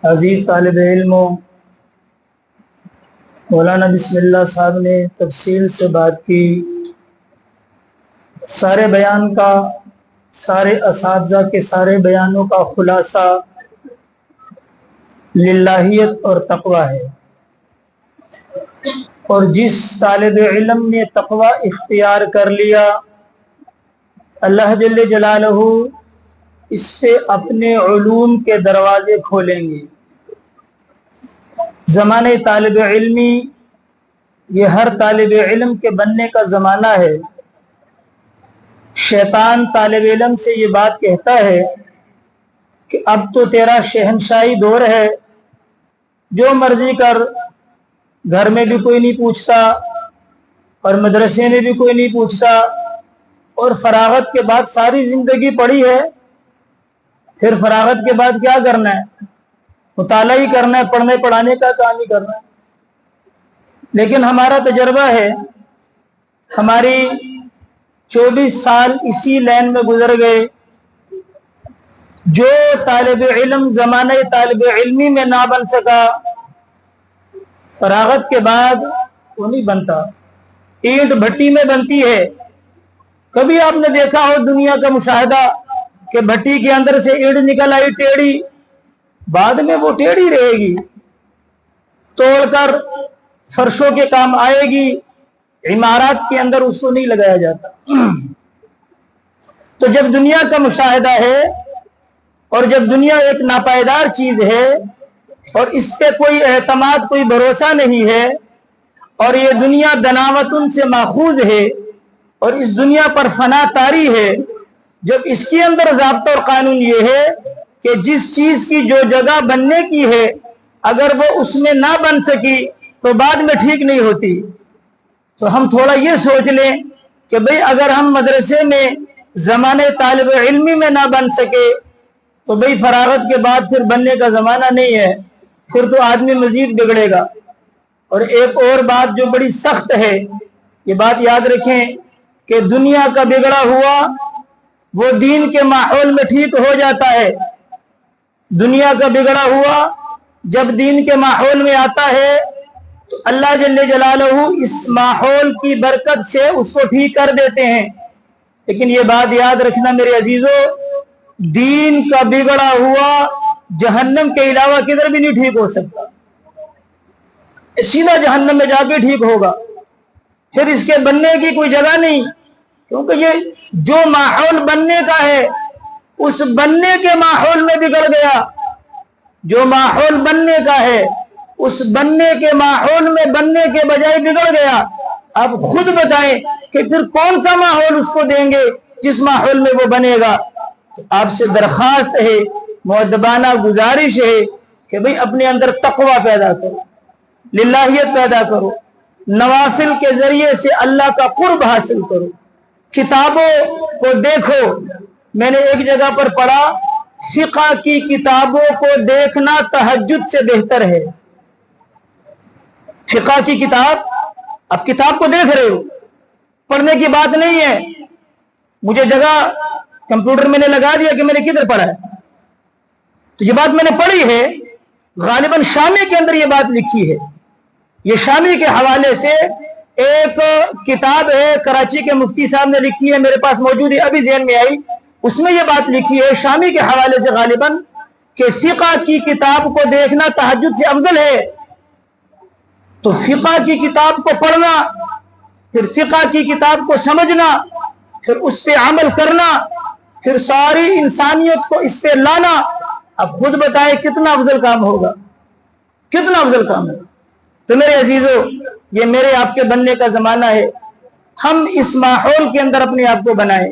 عزیز طالب علموں، مولانا بسم اللہ صاحب نے تفصیل سے بات کی، سارے بیان کا، سارے اساتذہ کے سارے بیانوں کا خلاصہ للہیت اور تقوی ہے، اور جس طالب علم نے تقوی اختیار کر لیا اللہ جل جلالہ اس سے اپنے علوم کے دروازے کھولیں گے۔ زمانہ طالب علمی یہ ہر طالب علم کے بننے کا زمانہ ہے۔ شیطان طالب علم سے یہ بات کہتا ہے کہ اب تو تیرا شہنشاہی دور ہے، جو مرضی کر، گھر میں بھی کوئی نہیں پوچھتا اور مدرسے میں بھی کوئی نہیں پوچھتا، اور فراغت کے بعد ساری زندگی پڑی ہے، پھر فراغت کے بعد کیا کرنا ہے؟ مطالعہ ہی کرنا ہے، پڑھنے پڑھانے کا کام ہی کرنا ہے۔ لیکن ہمارا تجربہ ہے، ہماری 24 سال اسی لائن میں گزر گئے، جو طالب علم زمانہ طالب علمی میں نہ بن سکا، فراغت کے بعد وہ نہیں بنتا، اینٹ بھٹی میں بنتی ہے۔ کبھی آپ نے دیکھا ہو دنیا کا مشاہدہ کہ بھٹی کے اندر سے اینٹ نکل آئی ٹیڑھی، بعد میں وہ ٹیڑھی رہے گی، توڑ کر فرشوں کے کام آئے گی، عمارات کے اندر اس کو نہیں لگایا جاتا۔ تو جب دنیا کا مشاہدہ ہے اور جب دنیا ایک ناپائیدار چیز ہے اور اس پہ کوئی اعتماد، کوئی بھروسہ نہیں ہے، اور یہ دنیا دناوتن سے ماخوذ ہے اور اس دنیا پر فنا طاری ہے، جب اس کے اندر ضابطہ اور قانون یہ ہے کہ جس چیز کی جو جگہ بننے کی ہے اگر وہ اس میں نہ بن سکی تو بعد میں ٹھیک نہیں ہوتی، تو ہم تھوڑا یہ سوچ لیں کہ بھئی اگر ہم مدرسے میں زمانے طالب علمی میں نہ بن سکے تو بھئی فراغت کے بعد پھر بننے کا زمانہ نہیں ہے، پھر تو آدمی مزید بگڑے گا۔ اور ایک اور بات جو بڑی سخت ہے، یہ بات یاد رکھیں کہ دنیا کا بگڑا ہوا وہ دین کے ماحول میں ٹھیک ہو جاتا ہے۔ دنیا کا بگڑا ہوا جب دین کے ماحول میں آتا ہے تو اللہ جل جلالہ اس ماحول کی برکت سے اس کو ٹھیک کر دیتے ہیں۔ لیکن یہ بات یاد رکھنا میرے عزیزو، دین کا بگڑا ہوا جہنم کے علاوہ کدھر بھی نہیں ٹھیک ہو سکتا، سیدھا جہنم میں جا کے ٹھیک ہوگا، پھر اس کے بننے کی کوئی جگہ نہیں، کیونکہ یہ جو ماحول بننے کا ہے اس بننے کے ماحول میں بگڑ گیا، جو ماحول بننے کا ہے اس بننے کے ماحول میں بننے کے بجائے بگڑ گیا۔ اب خود بتائیں کہ پھر کون سا ماحول اس کو دیں گے جس ماحول میں وہ بنے گا؟ آپ سے درخواست ہے، مؤدبانہ گزارش ہے کہ بھئی اپنے اندر تقوی پیدا کرو، للہیت پیدا کرو، نوافل کے ذریعے سے اللہ کا قرب حاصل کرو، کتابوں کو دیکھو۔ میں نے ایک جگہ پر پڑھا، فقہ کی کتابوں کو دیکھنا تہجد سے بہتر ہے۔ فقہ کی کتاب، اب کتاب کو دیکھ رہے ہو، پڑھنے کی بات نہیں ہے۔ مجھے جگہ کمپیوٹر میں نے لگا دیا کہ میں نے کدھر پڑھا ہے، تو یہ بات میں نے پڑھی ہے، غالباً شامی کے اندر یہ بات لکھی ہے۔ یہ شامی کے حوالے سے ایک کتاب ہے، کراچی کے مفتی صاحب نے لکھی ہے، میرے پاس موجود ہے، ابھی ذہن میں آئی، اس میں یہ بات لکھی ہے شامی کے حوالے سے غالباً کہ فقہ کی کتاب کو دیکھنا تہجد سے افضل ہے۔ تو فقہ کی کتاب کو پڑھنا، پھر فقہ کی کتاب کو سمجھنا، پھر اس پہ عمل کرنا، پھر ساری انسانیت کو اس پہ لانا، اب خود بتائیں کتنا افضل کام ہوگا، کتنا افضل کام ہوگا۔ تو میرے عزیزو، یہ میرے آپ کے بننے کا زمانہ ہے، ہم اس ماحول کے اندر اپنے آپ کو بنائیں۔